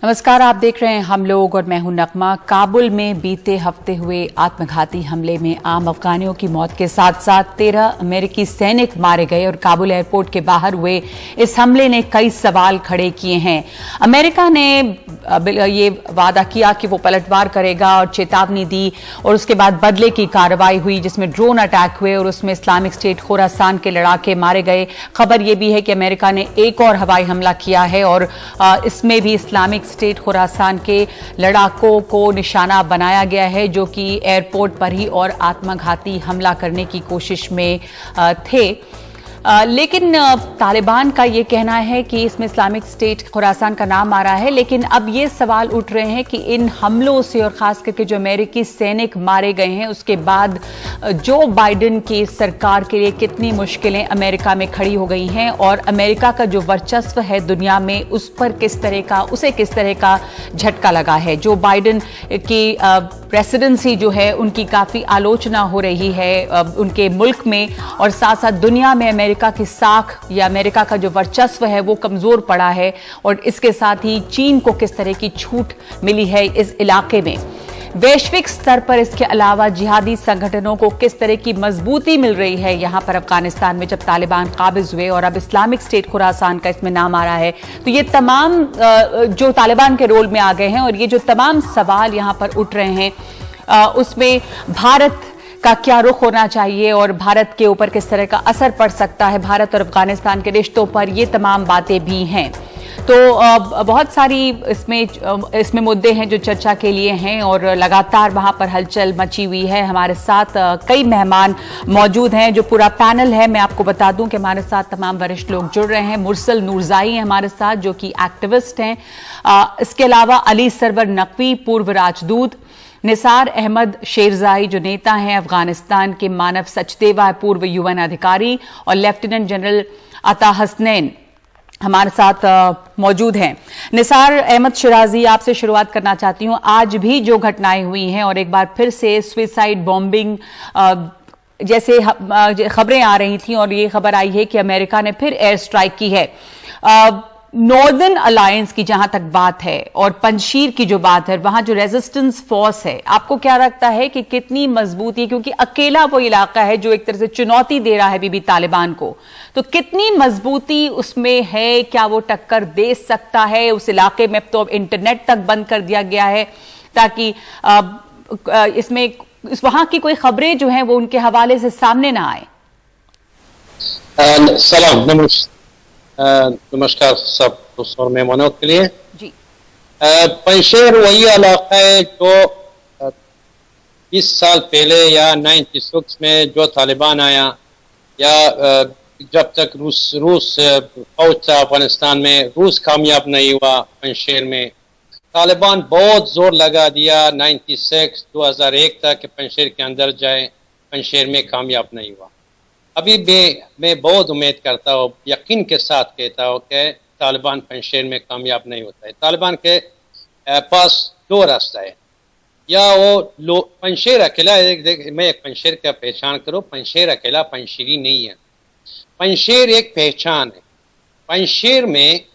नमस्कार, आप देख रहे हैं हम लोग और मैं हूं नगमा। काबुल में बीते हफ्ते हुए आत्मघाती हमले में आम अफगानियों की मौत के साथ साथ 13 अमेरिकी सैनिक मारे गए और काबुल एयरपोर्ट के बाहर हुए इस हमले ने कई सवाल खड़े किए हैं। अमेरिका ने ये वादा किया कि वो पलटवार करेगा और चेतावनी दी और उसके बाद बदले की कार्रवाई हुई जिसमें ड्रोन अटैक हुए और उसमें इस्लामिक स्टेट खोरासान के लड़ाके मारे गए। खबर यह भी है कि अमेरिका ने एक और हवाई हमला किया है और इसमें भी इस्लामिक स्टेट खुरासान के लड़ाकों को निशाना बनाया गया है जो कि एयरपोर्ट पर ही और आत्मघाती हमला करने की कोशिश में थे। लेकिन तालिबान का ये कहना है कि इसमें इस्लामिक स्टेट खुरासान का नाम आ रहा है, लेकिन अब ये सवाल उठ रहे हैं कि इन हमलों से और खास करके जो अमेरिकी सैनिक मारे गए हैं उसके बाद जो बाइडेन की सरकार के लिए कितनी मुश्किलें अमेरिका में खड़ी हो गई हैं और अमेरिका का जो वर्चस्व है दुनिया में उस पर किस तरह का झटका लगा है। जो बाइडेन की प्रेसिडेंसी जो है उनकी काफी आलोचना हो रही है उनके मुल्क में और साथ साथ दुनिया में अमेरिका की साख या अमेरिका का जो वर्चस्व है वो कमजोर पड़ा है और इसके साथ ही चीन को किस तरह की छूट मिली है इस इलाके में। वैश्विक स्तर पर इसके अलावा जिहादी संगठनों को किस तरह की मजबूती मिल रही है यहां पर अफगानिस्तान में जब तालिबान काबिज हुए और अब इस्लामिक स्टेट खुरासान का इसमें नाम आ रहा है। तो ये तमाम जो तालिबान के रोल में आ गए हैं और ये जो तमाम सवाल यहां पर उठ रहे हैं उसमें भारत का क्या रुख होना चाहिए और भारत के ऊपर किस तरह का असर पड़ सकता है भारत और अफगानिस्तान के रिश्तों पर, ये तमाम बातें भी हैं। तो बहुत सारी इसमें मुद्दे हैं जो चर्चा के लिए हैं और लगातार वहां पर हलचल मची हुई है। हमारे साथ कई मेहमान मौजूद हैं जो पूरा पैनल है। मैं आपको बता दूं कि हमारे साथ तमाम वरिष्ठ लोग जुड़ रहे हैं। मुरसल नूरजाई हैं हमारे साथ जो कि एक्टिविस्ट हैं। इसके अलावा अली सरवर नकवी पूर्व राजदूत, निसार अहमद शेरजाई जो नेता हैं अफगानिस्तान के, मानव सचदेवा पूर्व यूएन अधिकारी और लेफ्टिनेंट जनरल अता हसनैन हमारे साथ मौजूद हैं। निसार अहमद शिराजी, आपसे शुरुआत करना चाहती हूं। आज भी जो घटनाएं हुई हैं और एक बार फिर से सुसाइड बॉम्बिंग जैसे खबरें आ रही थी और ये खबर आई है कि अमेरिका ने फिर एयर स्ट्राइक की है। नॉर्दर्न अलायंस की जहां तक बात है और पंजशीर की जो बात है, वहां जो रेजिस्टेंस फोर्स है, आपको क्या लगता है कि कितनी मजबूती है? क्योंकि अकेला वो इलाका है जो एक तरह से चुनौती दे रहा है बीबी तालिबान को, तो कितनी मजबूती उसमें है? क्या वो टक्कर दे सकता है? उस इलाके में तो अब इंटरनेट तक बंद कर दिया गया है ताकि इसमें वहां की कोई खबरें जो हैं वो उनके हवाले से सामने ना आए। सलाम, नमस्कार सब दोस्तों और मेहमानों के लिए जी। पंजशीर वही इलाका है जो 20 साल पहले या 96 में जो तालिबान आया या जब तक रूस फौज था अफगानिस्तान में, रूस कामयाब नहीं हुआ पंजशीर में। तालिबान बहुत जोर लगा दिया 96 2001 तक कि पंजशीर के अंदर जाए, पंजशीर में कामयाब नहीं हुआ। अभी भी मैं बहुत उम्मीद करता हूँ, यकीन के साथ कहता हूँ कि तालिबान पंजशीर में कामयाब नहीं होता है। तालिबान के पास दो रास्ता है, या वो पंजशीर अकेला, मैं एक पंजशीर का पहचान करूँ, पंजशीर अकेला पंजशीरी नहीं है। पंजशीर एक पहचान है। पंजशीर में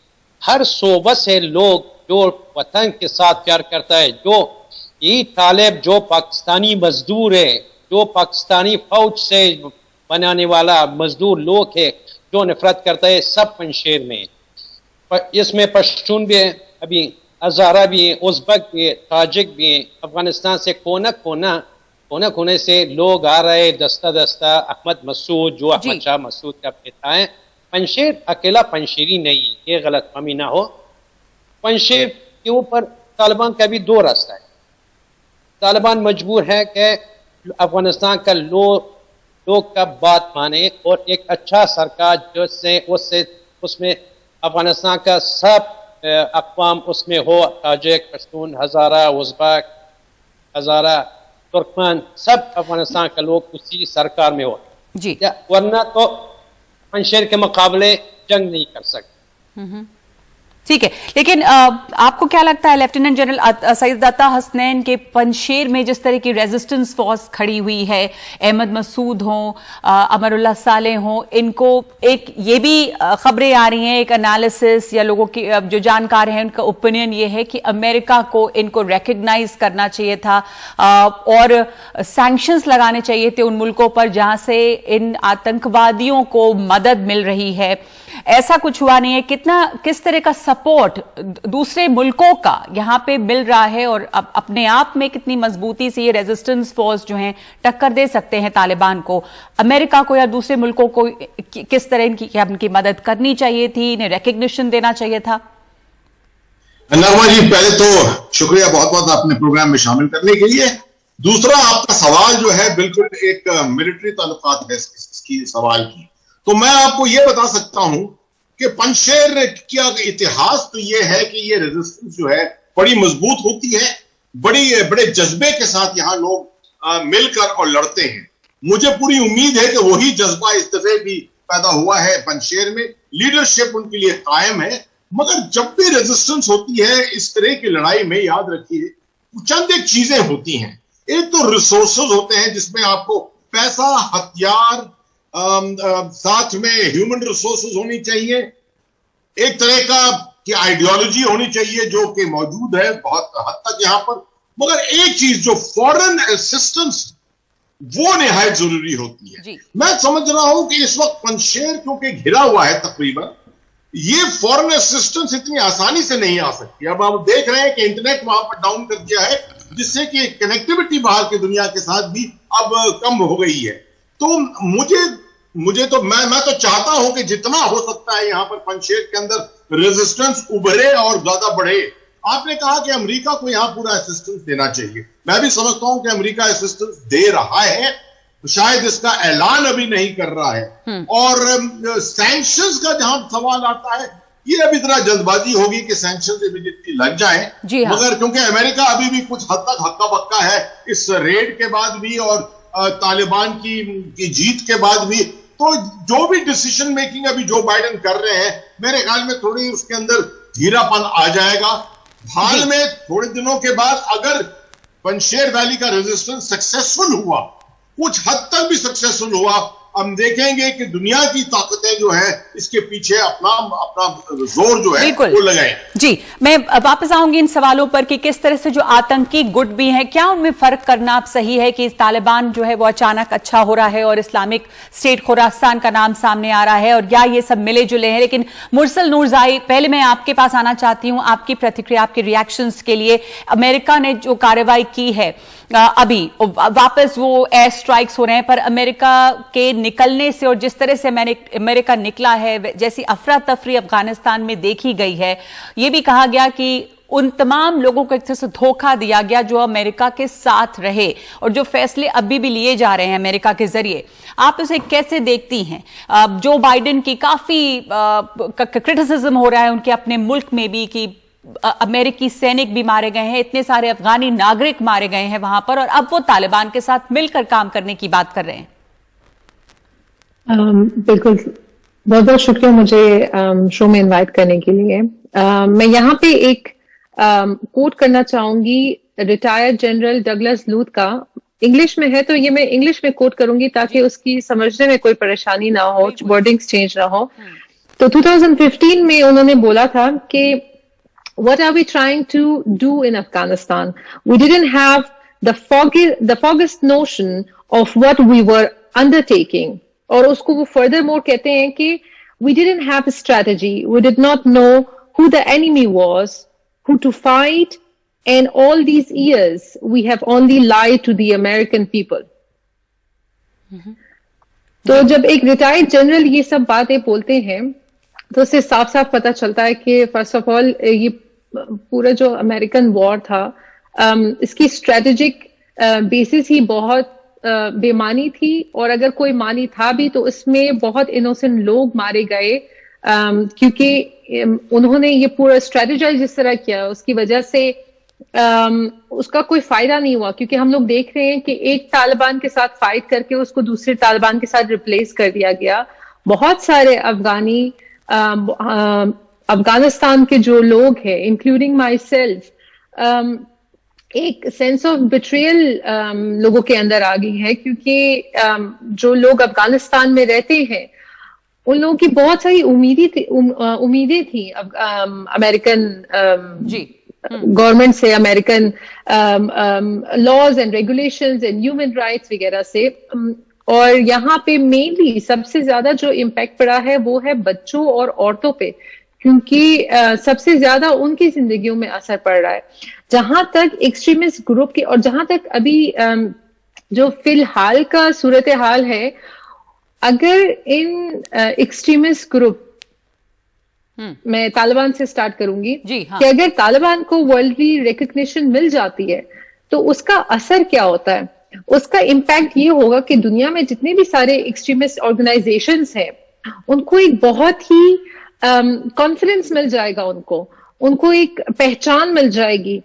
हर सोबत से लोग जो वतन के साथ प्यार करता है, जो ये तालिब, जो पाकिस्तानी मजदूर है, जो पाकिस्तानी फौज से बनाने वाला मजदूर लोग है, जो नफरत करता है, सब पंजशीर में। इसमें पश्तून भी है, अभी हज़ारा भी है, उज़्बेक भी है, ताजिक भी है। अफगानिस्तान से कोना कोने से लोग आ रहे, दस्ता दस्ता। अहमद मसूद, जो अहमद शाह मसूद का बेटा है। पंजशीर अकेला पंजशीरी नहीं, ये गलतफहमी ना हो। पंजशीर के ऊपर तालिबान का भी दो रास्ता है। तालिबान मजबूर है कि अफगानिस्तान का लोग का बात माने और एक अच्छा सरकार जो से उसमें अफगानिस्तान का सब अक़वाम उसमें हो, ताजिक, पश्तून, हज़ारा, उज़्बेक, हज़ारा, तुर्कमन, सब अफगानिस्तान का लोग उसी सरकार में हो जी, वरना तो पंजशीर के मुकाबले जंग नहीं कर सकते। ठीक है, लेकिन आपको क्या लगता है लेफ्टिनेंट जनरल सईद अता हसनैन के पंजशेर में जिस तरह की रेजिस्टेंस फोर्स खड़ी हुई है, अहमद मसूद हों, अमरुल्लाह सालेह हों, इनको एक ये भी खबरें आ रही हैं, एक एनालिसिस या लोगों की जो जानकार हैं उनका ओपिनियन ये है कि अमेरिका को इनको रिकग्नाइज करना चाहिए था और सैंक्शंस लगाने चाहिए थे उन मुल्कों पर जहां से इन आतंकवादियों को मदद मिल रही है। ऐसा कुछ हुआ नहीं है। किस तरह का सपोर्ट दूसरे मुल्कों का यहां पे मिल रहा है और अपने आप में कितनी मजबूती से ये रेजिस्टेंस फोर्स जो हैं टक्कर दे सकते हैं तालिबान को? अमेरिका को या दूसरे मुल्कों को किस तरह इनकी मदद करनी चाहिए थी, इन्हें रिकग्निशन देना चाहिए था? नरमा जी, पहले तो शुक्रिया बहुत बहुत अपने प्रोग्राम में शामिल करने के लिए। दूसरा, आपका सवाल जो है बिल्कुल एक मिलिट्री ताल्लुकात है इसकी सवाल की। तो मैं आपको यह बता सकता हूं कि पंजशेर का इतिहास तो यह है कि यह रेजिस्टेंस जो है बड़ी मजबूत होती है, बड़े जज्बे के साथ यहां लोग मिलकर और लड़ते हैं। मुझे पूरी उम्मीद है कि वही जज्बा इस दफे भी पैदा हुआ है पंजशेर में। लीडरशिप उनके लिए कायम है, मगर जब भी रेजिस्टेंस होती है इस तरह की लड़ाई में, याद रखिए चंद एक चीजें होती हैं। एक तो रिसोर्सेज होते हैं जिसमें आपको पैसा, हथियार, साथ में ह्यूमन रिसोर्सेज होनी चाहिए, एक तरह का की आइडियोलॉजी होनी चाहिए जो कि मौजूद है बहुत हद तक यहां पर। मगर एक चीज जो फॉरेन असिस्टेंस, वो निहायत जरूरी होती है। मैं समझ रहा हूं कि इस वक्त पंजशेर क्योंकि घिरा हुआ है तकरीबन, ये फॉरेन असिस्टेंस इतनी आसानी से नहीं आ सकती। अब आप देख रहे हैं कि इंटरनेट वहां पर डाउन कर दिया है, जिससे कि कनेक्टिविटी बाहर की दुनिया के साथ भी अब कम हो गई है। तो मुझे तो मैं तो चाहता हूं कि जितना हो सकता है यहां पर पंजशेर के अंदर रेजिस्टेंस उभरे और ज्यादा बढ़े। आपने कहा कि अमेरिका को यहां पूरा असिस्टेंस देना चाहिए। मैं भी समझता हूं कि अमेरिका असिस्टेंस दे रहा है, शायद इसका ऐलान अभी नहीं कर रहा है। और सैंक्शंस का जहां सवाल आता है, ये अभी इतना जल्दबाजी होगी कि सैंक्शंस इमीडिएटली लग जाएं। हाँ। मगर क्योंकि अमेरिका अभी भी कुछ हद तक हक्का बक्का है इस रेड के बाद भी और तालिबान की जीत के बाद भी, तो जो भी डिसीजन मेकिंग अभी जो बाइडेन कर रहे हैं, मेरे ख्याल में थोड़ी उसके अंदर धीरापन आ जाएगा। हाल में थोड़े दिनों के बाद अगर पंजशेर वैली का रेजिस्टेंस सक्सेसफुल हुआ, कुछ हद तक भी सक्सेसफुल हुआ, हम देखेंगे कि दुनिया की ताकतें जो है इसके पीछे अपना जोर जो है वो लगाएं। जी, मैं वापस आऊंगी इन सवालों पर कि किस तरह से जो आतंकी गुट भी हैं, क्या उनमें फर्क करना आप सही है कि तालिबान जो है वो अचानक अच्छा हो रहा है और इस्लामिक स्टेट खुरासान का नाम सामने आ रहा है, और या ये सब मिले जुले हैं? लेकिन मुरसल नूरजाई, पहले मैं आपके पास आना चाहती हूं, आपकी प्रतिक्रिया, आपके रिएक्शंस के लिए। अमेरिका ने जो कार्रवाई की है, अभी वापस वो एयर स्ट्राइक्स हो रहे हैं, पर अमेरिका के निकलने से और जिस तरह से अमेरिका निकला है, जैसी अफरा तफरी अफगानिस्तान में देखी गई है, यह भी कहा गया कि उन तमाम लोगों को एक तरह से धोखा दिया गया जो अमेरिका के साथ रहे, और जो फैसले अभी भी लिए जा रहे हैं अमेरिका के जरिए, आप उसे कैसे देखती हैं? जो बाइडेन की काफी क्रिटिसिज्म हो रहा है उनके अपने मुल्क में भी कि अमेरिकी सैनिक भी मारे गए हैं, इतने सारे अफगानी नागरिक मारे गए हैं वहां पर, और अब वो तालिबान के साथ मिलकर काम करने की बात कर रहे हैं। बिल्कुल, बहुत बहुत शुक्रिया मुझे शो में इनवाइट करने के लिए। मैं यहाँ पे एक कोट करना चाहूंगी रिटायर्ड जनरल डगलस लूथ का। इंग्लिश में है तो ये मैं इंग्लिश में कोट करूंगी ताकि उसकी समझने में कोई परेशानी ना हो, वर्डिंग्स चेंज ना हो। तो 2015 में उन्होंने बोला था कि what are we trying to do in Afghanistan? We didn't have the foggiest notion of what we were undertaking. और उसको वो furthermore कहते हैं कि we didn't have a strategy. We did not know who the enemy was, who to fight, and all these years we have only lied to the American people. तो जब एक retired general ये सब बातें बोलते हैं तो उससे साफ साफ पता चलता है कि फर्स्ट ऑफ ऑल ये पूरा जो अमेरिकन वॉर था, इसकी स्ट्रेटेजिक बेसिस ही बहुत बेमानी थी, और अगर कोई मानी था भी तो इसमें बहुत इनोसेंट लोग मारे गए, क्योंकि उन्होंने ये पूरा स्ट्रेटेजाइज जिस तरह किया उसकी वजह से उसका कोई फायदा नहीं हुआ। क्योंकि हम लोग देख रहे हैं कि एक तालिबान के साथ फाइट करके उसको दूसरे तालिबान के साथ रिप्लेस कर दिया गया। बहुत सारे अफगानी अफगानिस्तान के जो लोग हैं, इंक्लूडिंग माई सेल्फ, एक सेंस ऑफ बिट्रियल लोगों के अंदर आ गई है, क्योंकि जो लोग अफगानिस्तान में रहते हैं उन लोगों की बहुत सारी उम्मीदें थी अमेरिकन गवर्नमेंट से, American laws and regulations and human rights वगैरह से। और यहाँ पे मेनली सबसे ज्यादा जो इम्पैक्ट पड़ा है वो है बच्चों और औरतों पे, क्योंकि सबसे ज्यादा उनकी जिंदगियों में असर पड़ रहा है। जहां तक एक्सट्रीमिस्ट ग्रुप की, और जहां तक अभी जो फिलहाल का सूरत हाल है, अगर इन एक्सट्रीमिस्ट ग्रुप, मैं तालिबान से स्टार्ट करूंगी कि अगर तालिबान को वर्ल्डली रिकग्निशन मिल जाती है तो उसका असर क्या होता है? उसका इम्पैक्ट ये होगा कि दुनिया में जितने भी सारे एक्सट्रीमिस्ट ऑर्गेनाइजेशंस हैं उनको एक बहुत ही कॉन्फिडेंस मिल जाएगा, उनको एक पहचान मिल जाएगी।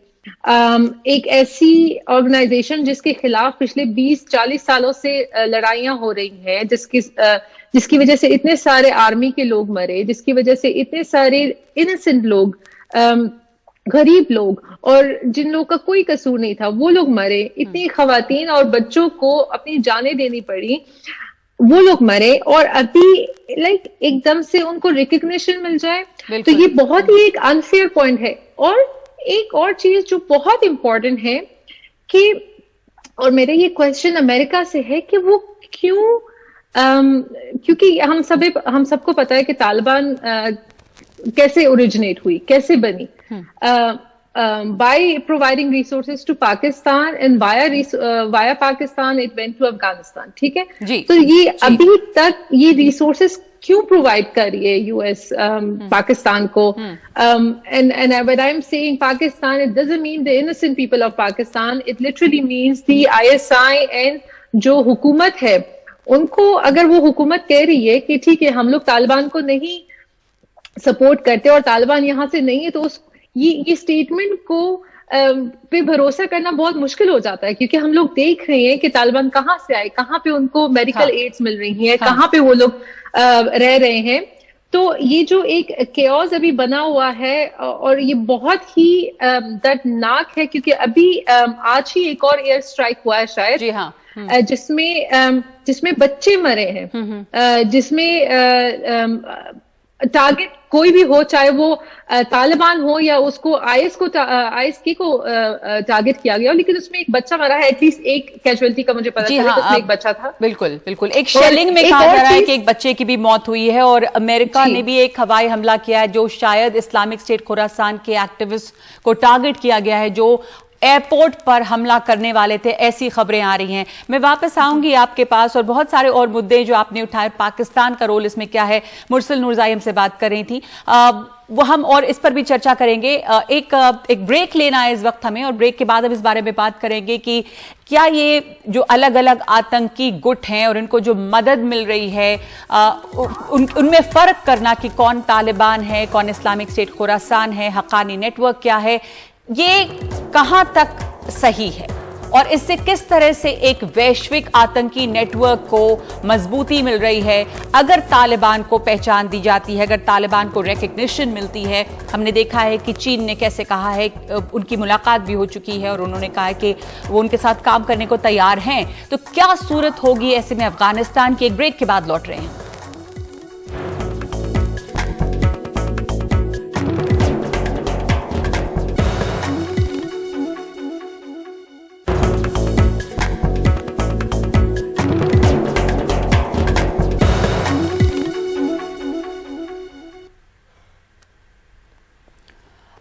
एक ऐसी ऑर्गेनाइजेशन जिसके खिलाफ पिछले 20-40 सालों से लड़ाइयां हो रही हैं, जिसकी वजह से इतने सारे आर्मी के लोग मरे, जिसकी वजह से इतने सारे इनोसेंट लोग, गरीब लोग और जिन लोगों का कोई कसूर नहीं था वो लोग मरे, इतनी खवातीन और बच्चों को अपनी जानें देनी पड़ी, वो लोग मरे, और अभी एकदम से उनको रिकग्निशन मिल जाए तो ये बहुत ही एक अनफेयर पॉइंट है। और एक और चीज जो बहुत इंपॉर्टेंट है कि, और मेरा ये क्वेश्चन अमेरिका से है कि वो क्यों, क्योंकि हम सबको पता है कि तालिबान कैसे ओरिजिनेट हुई, कैसे बनी, by providing resources to Pakistan and via Pakistan it went to Afghanistan, ठीक है? तो ये अभी तक ये resources क्यों प्रोवाइड कर रही है यूएस पाकिस्तान को? and when I'm saying Pakistan, it doesn't mean the innocent people of Pakistan, it literally means the ISI and जो हुकूमत है उनको, अगर वो हुकूमत कह रही है कि ठीक है हम लोग तालिबान को नहीं सपोर्ट करते और तालिबान यहाँ से नहीं है, तो ये स्टेटमेंट को पे भरोसा करना बहुत मुश्किल हो जाता है, क्योंकि हम लोग देख रहे हैं कि तालिबान कहाँ से आए, कहाँ पे उनको मेडिकल एड्स मिल रही है, कहाँ पे वो लोग रह रहे हैं। तो ये जो एक केओस अभी बना हुआ है और ये बहुत ही दर्दनाक है, क्योंकि अभी आज ही एक और एयर स्ट्राइक हुआ है शायद, जी हाँ, जिसमें बच्चे मरे हैं, जिसमें टारगेट कोई भी हो, चाहे वो तालिबान हो या उसको आईएसके को टारगेट किया गया हो, लेकिन उसमें एक बच्चा मरा है, एटलीस्ट एक कैजुअलिटी का मुझे पता चला कि उसमें एक बच्चा था। बिल्कुल बिल्कुल, एक शेलिंग में कहा जा रहा है कि एक बच्चे की भी मौत हुई है, और अमेरिका ने भी एक हवाई हमला किया है जो शायद इस्लामिक स्टेट खुरासान के एक्टिविस्ट को टारगेट किया गया है, जो एयरपोर्ट पर हमला करने वाले थे, ऐसी खबरें आ रही हैं। मैं वापस आऊंगी आपके पास, और बहुत सारे और मुद्दे जो आपने उठाए, पाकिस्तान का रोल इसमें क्या है, मुरसल नूरजाई हमसे बात कर रही थी, वो हम और इस पर भी चर्चा करेंगे। एक ब्रेक लेना है इस वक्त हमें, और ब्रेक के बाद हम इस बारे में बात करेंगे कि क्या ये जो अलग अलग आतंकी गुट हैं और इनको जो मदद मिल रही है, उनमें फर्क करना कि कौन तालिबान है, कौन इस्लामिक स्टेट खुरासान है, हक्कानी नेटवर्क क्या है, ये कहां तक सही है, और इससे किस तरह से एक वैश्विक आतंकी नेटवर्क को मजबूती मिल रही है अगर तालिबान को पहचान दी जाती है, अगर तालिबान को रिकग्निशन मिलती है। हमने देखा है कि चीन ने कैसे कहा है, उनकी मुलाकात भी हो चुकी है और उन्होंने कहा है कि वो उनके साथ काम करने को तैयार हैं। तो क्या सूरत होगी ऐसे में अफगानिस्तान की? एक ब्रेक के बाद लौट रहे हैं।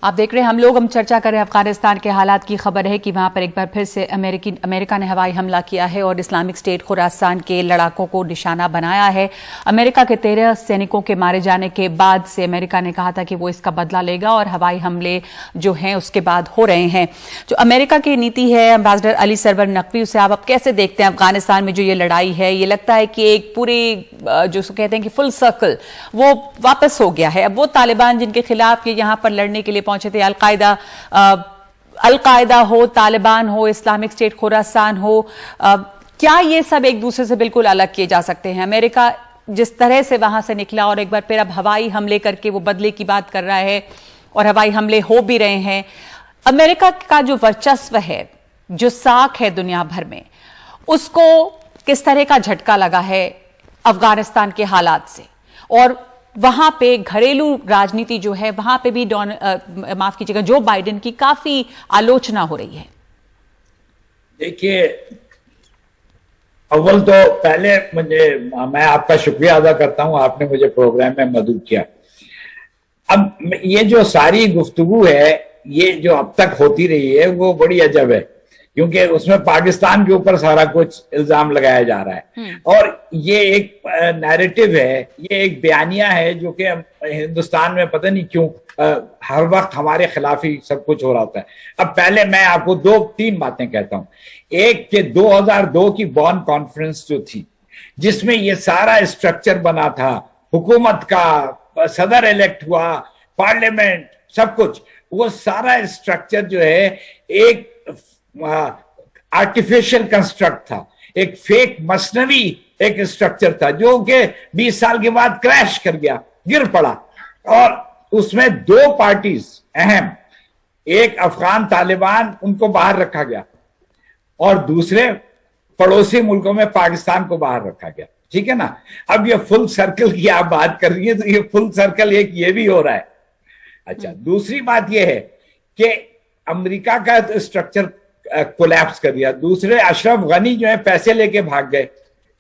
आप देख रहे हैं हम लोग, हम चर्चा कर रहे हैं अफगानिस्तान के हालात की। खबर है कि वहां पर एक बार फिर से अमेरिका ने हवाई हमला किया है और इस्लामिक स्टेट खुरासान के लड़ाकों को निशाना बनाया है। अमेरिका के 13 सैनिकों के मारे जाने के बाद से अमेरिका ने कहा था कि वो इसका बदला लेगा, और हवाई हमले जो हैं उसके बाद हो रहे हैं। जो अमेरिका की नीति है, एम्बेसडर अली सरवर नकवी, उसे आप कैसे देखते हैं? अफगानिस्तान में जो ये लड़ाई है, ये लगता है कि एक पूरी जो कहते हैं कि फुल सर्कल वो वापस हो गया है। अब वो तालिबान जिनके खिलाफ ये यहाँ पर लड़ने के लिए पहुंचे थे, अलकायदा हो, तालिबान हो, इस्लामिक स्टेट खुरासान हो, क्या ये सब एक दूसरे से बिल्कुल अलग किए जा सकते हैं? अमेरिका जिस तरह से वहां से निकला और एक बार फिर अब हवाई हमले करके वो बदले की बात कर रहा है और हवाई हमले हो भी रहे हैं। अमेरिका का जो वर्चस्व है, जो साख है दुनिया भर में, उसको किस तरह का झटका लगा है अफगानिस्तान के हालात से, और वहां पे घरेलू राजनीति जो है वहां पे भी माफ कीजिएगा जो बाइडेन की काफी आलोचना हो रही है। देखिए, अव्वल तो पहले मैं आपका शुक्रिया अदा करता हूं, आपने मुझे प्रोग्राम में मदद किया। अब ये जो सारी गुफ्तगू है, ये जो अब तक होती रही है, वो बड़ी अजब है, क्योंकि उसमें पाकिस्तान के ऊपर सारा कुछ इल्जाम लगाया जा रहा है और ये एक नैरेटिव है, ये एक बयानिया है जो कि हिंदुस्तान में पता नहीं क्यों हर वक्त हमारे खिलाफ ही सब कुछ हो रहा होता है। अब पहले मैं आपको 2-3 बातें कहता हूं। एक कि 2002 की बॉन कॉन्फ्रेंस जो थी, जिसमें ये सारा स्ट्रक्चर बना था, हुकूमत का, सदर इलेक्ट हुआ, पार्लियामेंट, सब कुछ, वो सारा स्ट्रक्चर जो है एक आर्टिफिशियल कंस्ट्रक्ट था, एक फेक मसनवी एक स्ट्रक्चर था जो कि 20 साल के बाद क्रैश कर गया, गिर पड़ा। और उसमें 2 पार्टीज अहम, एक अफगान तालिबान, उनको बाहर रखा गया, और दूसरे पड़ोसी मुल्कों में पाकिस्तान को बाहर रखा गया। ठीक है ना। अब ये फुल सर्कल की आप बात कर रही है, तो ये फुल सर्कल एक ये भी हो रहा है। अच्छा, दूसरी बात ये है कि अमेरिका का स्ट्रक्चर कोलैप्स कर दिया। दूसरे, अशरफ गनी जो है पैसे लेके भाग गए,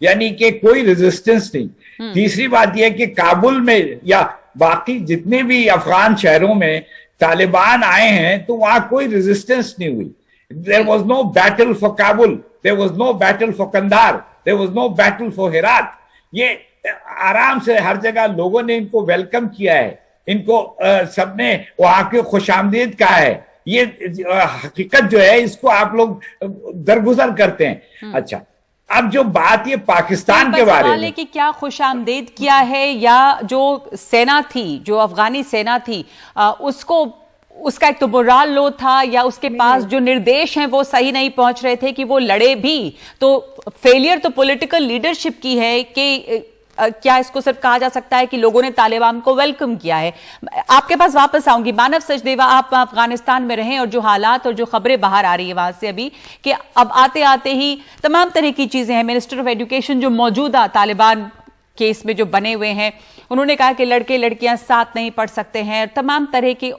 यानी कि कोई रेजिस्टेंस नहीं। तीसरी बात यह है कि काबुल में या बाकी जितने भी अफगान शहरों में तालिबान आए हैं, तो वहां कोई रेजिस्टेंस नहीं हुई। There was no battle for Kabul, there was no battle for Kandahar, there was no battle for Herat. ये आराम से हर जगह लोगों ने इनको वेलकम किया है, इनको सबने वहां के खुशामदीद कहा है। ये हकीकत जो है, इसको आप लोग दरगुजर करते हैं। अच्छा, अब जो बात ये पाकिस्तान के बारे में कि क्या खुशामदीद किया है, या जो सेना थी, जो अफगानी सेना थी, उसका एक तो मोरल लो था, या उसके पास जो निर्देश हैं वो सही नहीं पहुंच रहे थे कि वो लड़े भी। तो फेलियर तो पॉलिटिकल लीडरशिप की है कि क्या इसको सिर्फ कहा जा सकता है कि लोगों ने तालिबान को वेलकम किया है। आपके पास वापस आऊंगी। मानव सचदेवा, आप अफगानिस्तान में रहें और जो हालात और जो खबरें बाहर आ रही है वहां से अभी, कि अब आते आते ही तमाम तरह की चीजें हैं। मिनिस्टर ऑफ एजुकेशन जो मौजूदा तालिबान केस में जो बने हुए हैं, उन्होंने कहा कि लड़के लड़कियां साथ नहीं पढ़ सकते हैं। तमाम तरह की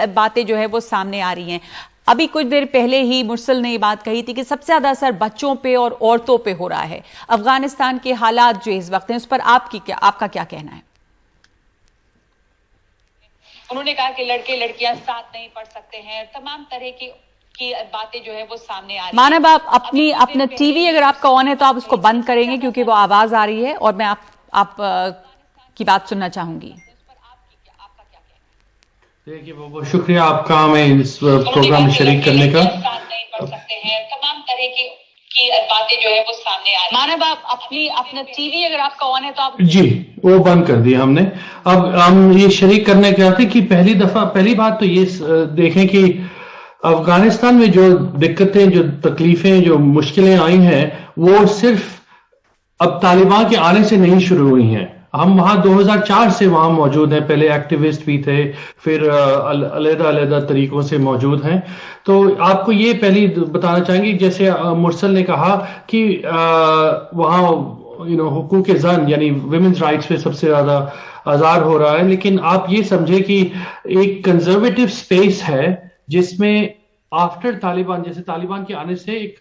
बातें जो है वो सामने आ रही हैं। अभी कुछ देर पहले ही मुरसल ने ये बात कही थी कि सबसे ज्यादा असर बच्चों पे और औरतों पे हो रहा है। अफगानिस्तान के हालात जो इस वक्त हैं, उस पर आपका क्या कहना है? उन्होंने कहा कि लड़के लड़कियां साथ नहीं पढ़ सकते हैं। तमाम तरह की बातें जो है वो सामने आ रही है। मानव, आप अपना टीवी अगर आपका ऑन है तो आप उसको बंद करेंगे, क्योंकि वो आवाज आ रही है और मैं आप की बात सुनना चाहूंगी। देखिए, बहुत बहुत शुक्रिया आपका हमें इस प्रोग्राम में शरीक करने का। तमाम तरह की बातें जो है वो सामने आ रही है। मानव, आप अपना टीवी अगर आपका ऑन है तो आप जी, वो बंद कर दिया हमने। अब हम ये शरीक करने के आते कि पहली बात तो ये देखें कि अफगानिस्तान में जो दिक्कतें, जो तकलीफें, जो मुश्किलें आई हैं, वो सिर्फ अब तालिबान के आने से नहीं शुरू हुई हैं। हम वहां 2004 से वहां मौजूद हैं। पहले एक्टिविस्ट भी थे, फिर अलग-अलग तरीकों से मौजूद हैं। तो आपको ये पहली बताना चाहेंगे, जैसे मुरसल ने कहा कि वहां हुकूक ज़न यानी विमेंस राइट्स पे सबसे ज्यादा आज़ार हो रहा है। लेकिन आप ये समझे कि एक कंजर्वेटिव स्पेस है जिसमें आफ्टर तालिबान, जैसे तालिबान के आने से एक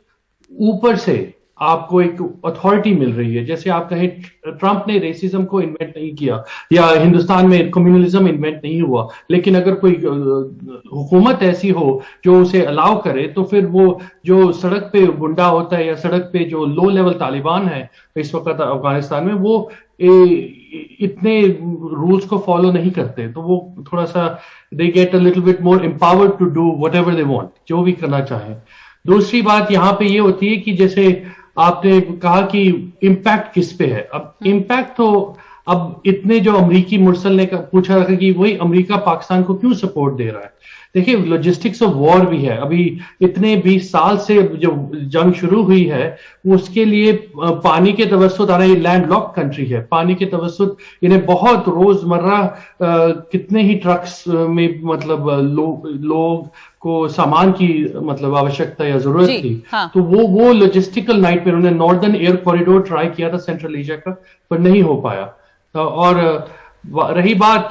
ऊपर से आपको एक अथॉरिटी मिल रही है। जैसे आप कहें, ट्रंप ने रेसिज्म को इन्वेंट नहीं किया, या हिंदुस्तान में कम्युनलिज्म इन्वेंट नहीं हुआ, लेकिन अगर कोई हुकूमत ऐसी हो जो उसे अलाउ करे, तो फिर वो जो सड़क पे गुंडा होता है या सड़क पे जो लो लेवल तालिबान है इस वक्त अफगानिस्तान में, वो इतने रूल्स को फॉलो नहीं करते। तो वो थोड़ा सा they get a little bit more empowered to do whatever they want, जो भी करना चाहें। दूसरी बात यहाँ पे ये होती है कि जैसे आपने कहा कि इम्पैक्ट किस पे है। अब इम्पैक्ट तो अब इतने जो अमरीकी मुरसल ने पूछा रखा कि वही अमेरिका पाकिस्तान को क्यों सपोर्ट दे रहा है। देखिए लॉजिस्टिक्स ऑफ वॉर भी है, अभी इतने 20 साल से जो जंग शुरू हुई है उसके लिए पानी के तवस्सुत, ये लैंड लॉक कंट्री है, पानी के तवस्सुत इन्हें बहुत रोजमर्रा कितने ही ट्रक्स में मतलब लोग को सामान की मतलब आवश्यकता या जरूरत थी। हाँ। तो वो लॉजिस्टिकल नाइटमेयर, उन्होंने नॉर्दर्न एयर कॉरिडोर ट्राई किया था सेंट्रल एशिया का, पर नहीं हो पाया। और रही बात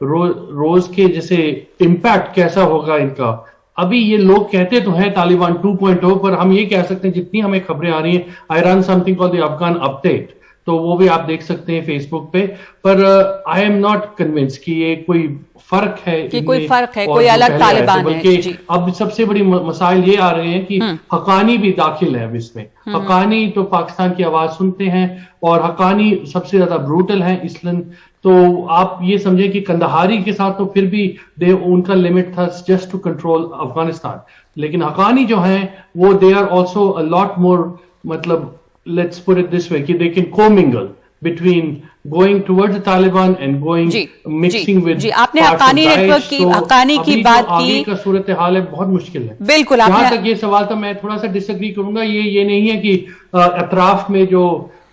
रोज के जैसे इम्पैक्ट कैसा होगा इनका, अभी ये लोग कहते तो हैं तालिबान 2.0, पर हम ये कह सकते हैं जितनी हमें खबरें आ रही हैं, I run something called the Afghan update, तो वो भी आप देख सकते हैं फेसबुक पे, पर आई एम नॉट कन्विंस कि ये कोई फर्क है कि कोई फर्क है, कोई अलग तालिबान है। बल्कि अब सबसे बड़ी मसाइल ये आ रहे हैं कि हकानी भी दाखिल है अब इसमें। हकानी तो पाकिस्तान की आवाज सुनते हैं और हकानी सबसे ज्यादा ब्रूटल है इसलिए, तो आप ये समझें कि कंदाहारी के साथ तो फिर भी उनका लिमिट था जस्ट टू कंट्रोल अफगानिस्तान, लेकिन हकानी जो हैं वो they are also a lot more, मतलब let's put it this way कि they can commingle between going towards the Taliban and going mixing with जी आपने हकानी नेटवर्क की हकानी की बात की, का सूरत हाल है बहुत मुश्किल है। बिल्कुल जहां तक ये सवाल था, मैं थोड़ा सा डिसएग्री करूंगा, ये नहीं है कि अतराफ में जो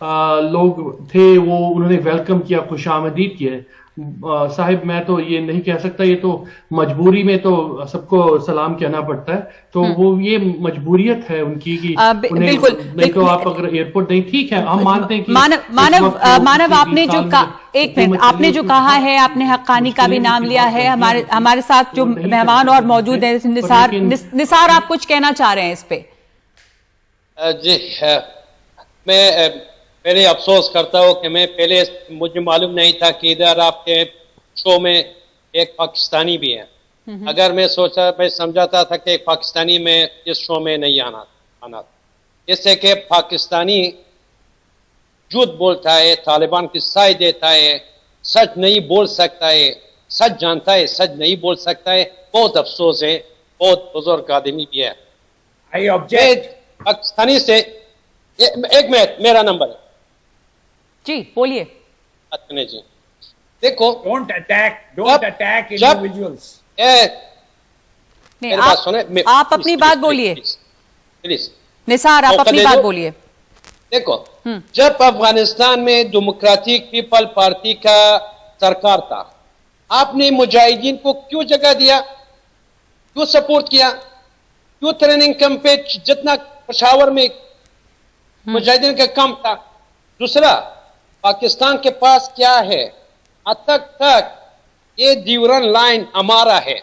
लोग थे वो उन्होंने वेलकम किया, खुशामदीद किया। साहिब मैं तो ये नहीं कह सकता, ये तो मजबूरी में तो सबको सलाम कहना पड़ता है, तो वो ये मजबूरियत है उनकी कि बिल्कुल नहीं तो आप अगर एयरपोर्ट नहीं, ठीक है हम मानते हैं कि मानव आपने जो एक मिनट आपने जो कहा है, आपने हक्कानी का भी नाम लिया है, हमारे साथ जो मेहमान और मौजूद है निसार आप कुछ कहना चाह रहे हैं इस पे? जी मैं पहले अफसोस करता हूँ कि मैं पहले मुझे मालूम नहीं था कि इधर आपके शो में एक पाकिस्तानी भी है। अगर मैं समझाता था कि एक पाकिस्तानी में इस शो में नहीं आना इससे कि पाकिस्तानी झूठ बोलता है, तालिबान की साय देता है, सच नहीं बोल सकता है, सच जानता है सच नहीं बोल सकता है। बहुत अफसोस है, बहुत बुजुर्ग आदमी भी है। पाकिस्तानी से एक मिनट, मेरा नंबर है जी, बोलिए। जी देखो, डोंट अटैक इंडिविजुअल्स। आप अपनी बात बोलिए प्लीज निसार, आप अपनी बात बोलिए। देखो, जब अफगानिस्तान में डेमोक्रेटिक पीपल पार्टी का सरकार था, आपने मुजाहिदीन को क्यों जगह दिया, क्यों सपोर्ट किया, क्यों ट्रेनिंग कैंप पे जितना पेशावर में मुजाहिदीन का कम था? दूसरा, पाकिस्तान के पास क्या है? तक ये ड्यूरन लाइन हमारा है।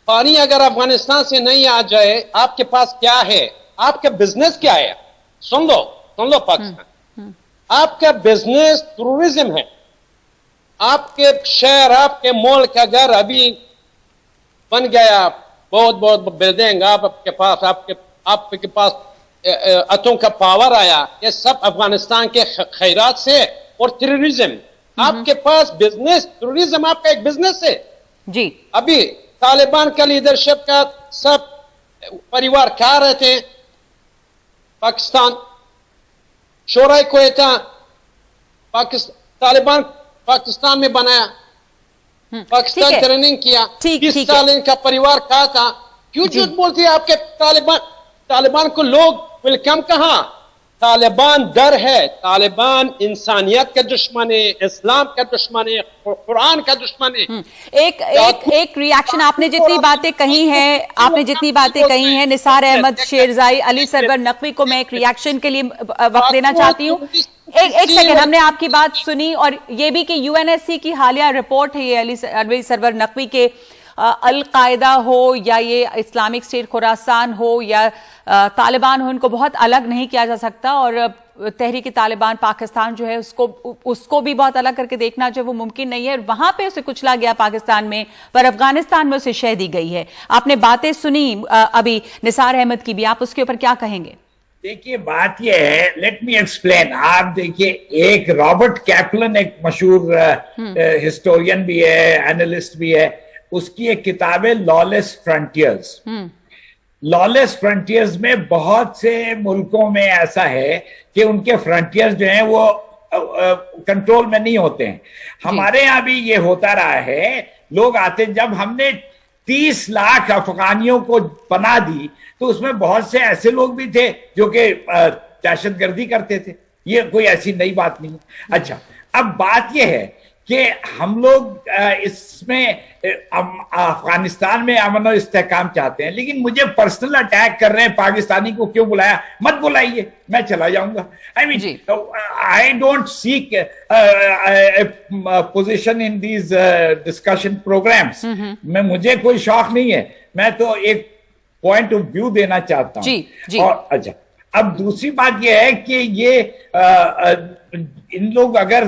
पानी अगर अफगानिस्तान से नहीं आ जाए, आपके पास क्या है? आपका बिजनेस क्या है? सुन लो पाकिस्तान, आपका बिजनेस टूरिज्म है। आपके शहर, आपके मुल्क अगर अभी बन गया बहुत बिल्डिंग, आपके पास अतों का पावर आया, ये सब अफगानिस्तान के खैरात से और टेररिज्म। आपके पास बिजनेस, टूरिज्म आपका एक बिजनेस है जी। अभी तालिबान का लीडरशिप का सब परिवार खा रहे थे पाकिस्तान, शोराय क्वेता तालिबान पाकिस्तान में बनाया, पाकिस्तान ट्रेनिंग किया, 30 साल इनका परिवार कहा था। क्यों झूठ बोलती है आपके तालिबान को लोग वेलकम कहां? तालिबान डर है, तालिबान इंसानियत का दुश्मन है, इस्लाम का दुश्मन है, कुरान का दुश्मन है। एक रिएक्शन, आपने जितनी बातें कही हैं निसार अहमद शेरजाई, अली सरवर नकवी को मैं एक रिएक्शन के लिए वक्त देना चाहती हूँ। एक सेकंड, हमने आपकी बात सुनी और ये भी कि यूएनएससी की हालिया रिपोर्ट है, ये अली सरवर नकवी के अल कायदा हो या ये इस्लामिक स्टेट खुरासान हो या तालिबान हो, इनको बहुत अलग नहीं किया जा सकता और तहरीक तालिबान पाकिस्तान जो है उसको भी बहुत अलग करके देखना जो वो मुमकिन नहीं है। वहां पे उसे कुचला गया पाकिस्तान में, पर अफगानिस्तान में उसे शह दी गई है। आपने बातें सुनी अभी निसार अहमद की भी, आप उसके ऊपर क्या कहेंगे? देखिए बात यह है, लेट मी एक्सप्लेन। आप देखिए, एक रॉबर्ट कैपलन एक मशहूर हिस्टोरियन भी है, एनालिस्ट भी है, उसकी एक किताब है लॉलेस फ्रंटियर्स। लॉलेस फ्रंटियर्स में बहुत से मुल्कों में ऐसा है कि उनके फ्रंटियर्स जो हैं वो कंट्रोल में नहीं होते हैं। हमारे यहाँ भी ये होता रहा है, लोग आते, जब हमने 30 लाख अफगानियों को पनाह दी तो उसमें बहुत से ऐसे लोग भी थे जो कि दहशतगर्दी करते थे, ये कोई ऐसी नई बात नहीं। अच्छा, अब बात यह है कि हम लोग इसमें अफगानिस्तान में अमन और इस्तेहकाम चाहते हैं, लेकिन मुझे पर्सनल अटैक कर रहे हैं, पाकिस्तानी को क्यों बुलाया, मत बुलाइए, मैं चला जाऊंगा। I mean I don't seek position in these discussion programs में, मुझे कोई शौक नहीं है, मैं तो एक पॉइंट ऑफ व्यू देना चाहता हूँ। और अच्छा, अब दूसरी बात यह है कि ये इन लोग अगर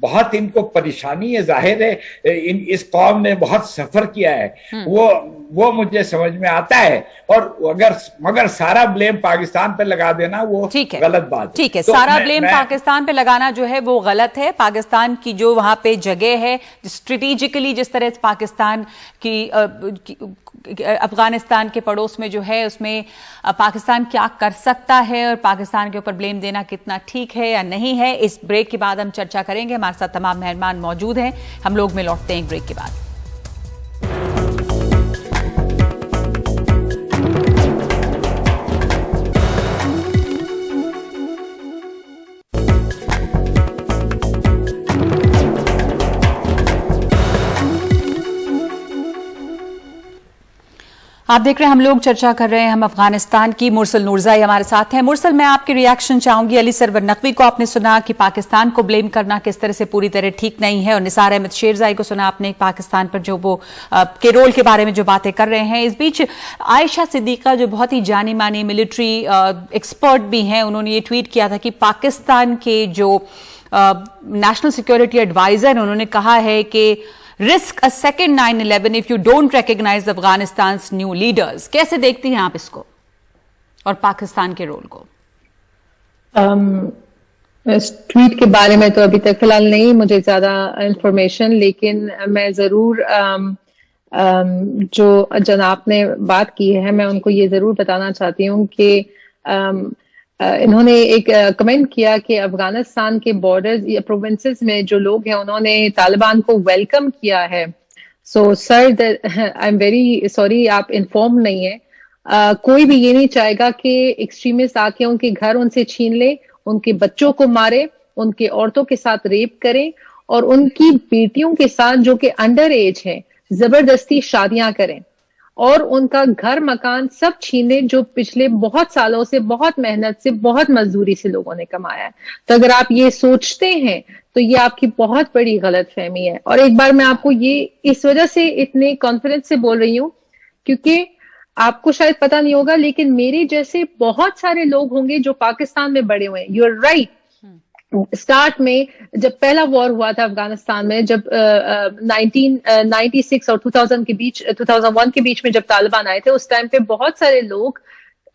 बहुत इनको परेशानी है, जाहिर है इस कौम ने बहुत सफर किया है, वो मुझे समझ में आता है, और मगर सारा ब्लेम पाकिस्तान पे लगा देना वो गलत बात है। ठीक है, तो सारा ब्लेम पाकिस्तान पे लगाना जो है वो गलत है। पाकिस्तान की जो वहां पे जगह है स्ट्रेटेजिकली, जिस तरह से पाकिस्तान की अफगानिस्तान के पड़ोस में जो है, उसमें पाकिस्तान क्या कर सकता है और पाकिस्तान के ऊपर ब्लेम देना कितना ठीक है या नहीं है, इस ब्रेक के बाद हम चर्चा करेंगे। हमारे साथ तमाम मेहमान मौजूद हैं, हम लोग में लौटते हैं एक ब्रेक के बाद। आप देख रहे हैं हम लोग चर्चा कर रहे हैं हम अफगानिस्तान की। मुरसल नूरजाई हमारे साथ हैं। मुरसल, मैं आपके रिएक्शन चाहूंगी। अली सरवर नकवी को आपने सुना कि पाकिस्तान को ब्लेम करना किस तरह से पूरी तरह ठीक नहीं है, और निसार अहमद शेरजाई को सुना आपने पाकिस्तान पर जो वो के रोल के बारे में जो बातें कर रहे हैं। इस बीच आयशा सिद्दीका जो बहुत ही जानी मानी मिलिट्री एक्सपर्ट भी हैं, उन्होंने ये ट्वीट किया था कि पाकिस्तान के जो नेशनल सिक्योरिटी एडवाइजर, उन्होंने कहा है कि risk a second 9/11 if you don't recognize Afghanistan's new leaders। कैसे देखती हैं आप इसको और पाकिस्तान के रोल को? इस ट्वीट के बारे में तो अभी तक फिलहाल नहीं मुझे ज्यादा इंफॉर्मेशन, लेकिन मैं जरूर जो जनाब ने बात की है, मैं उनको ये जरूर बताना चाहती हूँ कि इन्होंने एक कमेंट किया कि अफगानिस्तान के बॉर्डर्स या प्रोविंसेस में जो लोग हैं उन्होंने तालिबान को वेलकम किया है। So sir, I am very sorry, आप इन्फॉर्म नहीं है। कोई भी ये नहीं चाहेगा कि एक्सट्रीमिस्ट आके उनके घर उनसे छीन ले, उनके बच्चों को मारे, उनके औरतों के साथ रेप करें और उनकी बेटियों के साथ जो कि अंडर एज है जबरदस्ती शादियां करें और उनका घर मकान सब छीने जो पिछले बहुत सालों से, बहुत मेहनत से, बहुत मजदूरी से लोगों ने कमाया है। तो अगर आप ये सोचते हैं तो ये आपकी बहुत बड़ी गलतफहमी है। और एक बार मैं आपको ये इस वजह से इतने कॉन्फिडेंस से बोल रही हूँ क्योंकि आपको शायद पता नहीं होगा, लेकिन मेरे जैसे बहुत सारे लोग होंगे जो पाकिस्तान में बड़े हुए हैं। यू आर राइट, स्टार्ट में जब पहला वॉर हुआ था अफगानिस्तान में, जब 1996 और 2000 के बीच, 2001 के बीच में जब तालिबान आए थे, उस टाइम पे बहुत सारे लोग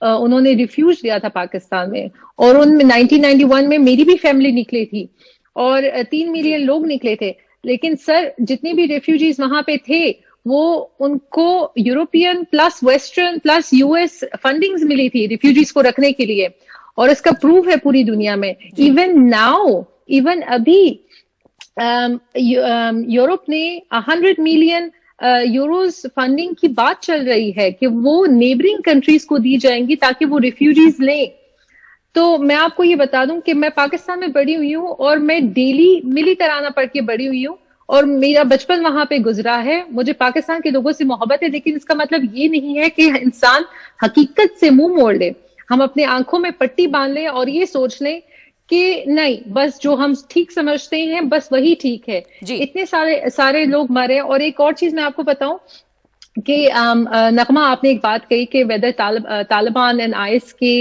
उन्होंने रिफ्यूज लिया था पाकिस्तान में, और उनमें 1991 में मेरी भी फैमिली निकली थी और 3 मिलियन लोग निकले थे। लेकिन सर, जितने भी रेफ्यूजीज वहां पे थे वो उनको European plus western plus US fundings मिली थी रिफ्यूजीज को रखने के लिए, और इसका प्रूफ है पूरी दुनिया में। इवन नाउ, इवन अभी यूरोप ने 100 मिलियन यूरोस फंडिंग की बात चल रही है कि वो नेबरिंग कंट्रीज को दी जाएंगी ताकि वो रिफ्यूजीज लें। तो मैं आपको ये बता दूं कि मैं पाकिस्तान में बड़ी हुई हूँ और मैं डेली मिली तराना पढ़ के बड़ी हुई हूँ और मेरा बचपन वहां पे गुजरा है। मुझे पाकिस्तान के लोगों से मोहब्बत है, लेकिन इसका मतलब ये नहीं है कि इंसान हकीकत से मुंह मोड़ ले, हम अपने आंखों में पट्टी बांध लें और ये सोच लें कि नहीं, बस जो हम ठीक समझते हैं बस वही ठीक है। इतने सारे लोग मरे। और एक और चीज मैं आपको बताऊं कि नगमा, आपने एक बात कही कि वेदर तालिबान एंड आईएस के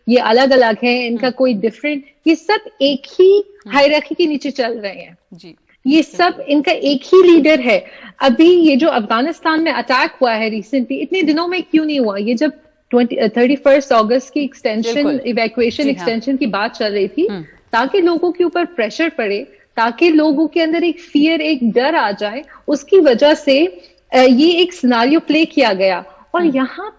ये अलग अलग हैं, इनका कोई डिफरेंट, ये सब एक ही हायरार्की के नीचे चल रहे हैं जी। ये सब इनका एक ही लीडर है। अभी ये जो अफगानिस्तान में अटैक हुआ है रिसेंटली, इतने दिनों में क्यों नहीं हुआ? ये जब 31 अगस्त की एक्सटेंशन, इवैक्यूएशन एक्सटेंशन की बात चल रही थी, ताकि लोगों के ऊपर प्रेशर पड़े, ताकि लोगों के अंदर एक फियर, एक डर आ जाए, उसकी वजह से ये एक सिनारियो प्ले किया गया। और यहाँ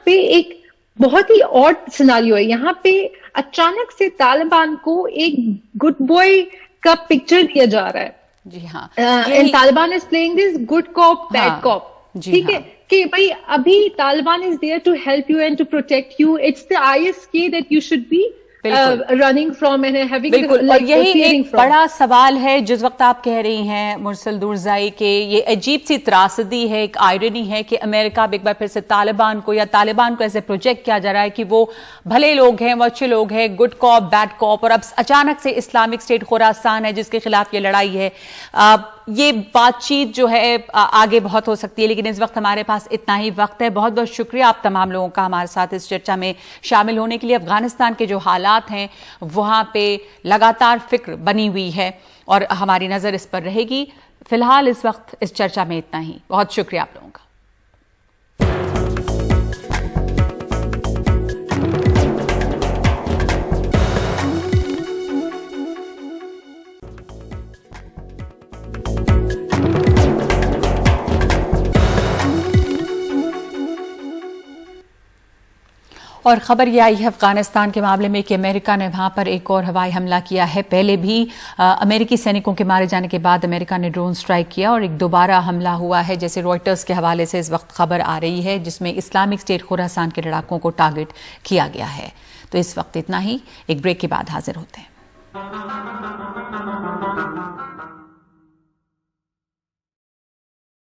पे एक बहुत ही ऑड सिनारियो है। यहाँ पे अचानक से तालिबान को एक गुड बॉय का पिक्चर दिया जा रहा है। जी हाँ, and Taliban is playing this good cop bad cop, ठीक है, कि भाई अभी Taliban is there to help you and to protect you, it's the ISK that you should be running from and having, बिल्कुल। और यही एक बड़ा सवाल है जिस वक्त आप कह रही हैं मुरसल दूरजाई के ये अजीब सी त्रासदी है, एक आयरनी है कि अमेरिका एक बार फिर से तालिबान को या तालिबान को ऐसे प्रोजेक्ट किया जा रहा है कि वो भले लोग हैं, वो अच्छे लोग हैं, गुड कॉप बैड कॉप, और अब अचानक से इस्लामिक स्टेट खुरासान है जिसके खिलाफ ये लड़ाई है। ये बातचीत जो है आगे बहुत हो सकती है, लेकिन इस वक्त हमारे पास इतना ही वक्त है। बहुत बहुत शुक्रिया आप तमाम लोगों का हमारे साथ इस चर्चा में शामिल होने के लिए। अफगानिस्तान के जो हालात हैं वहां पे लगातार फिक्र बनी हुई है और हमारी नजर इस पर रहेगी। फिलहाल इस वक्त इस चर्चा में इतना ही। बहुत शुक्रिया आप लोगों का। और खबर यह आई है अफगानिस्तान के मामले में कि अमेरिका ने वहां पर एक और हवाई हमला किया है। पहले भी अमेरिकी सैनिकों के मारे जाने के बाद अमेरिका ने ड्रोन स्ट्राइक किया और एक दोबारा हमला हुआ है, जैसे रॉयटर्स के हवाले से इस वक्त खबर आ रही है, जिसमें इस्लामिक स्टेट खुरासान के लड़ाकों को टारगेट किया गया है। तो इस वक्त इतना ही। एक ब्रेक के बाद हाजिर होते हैं।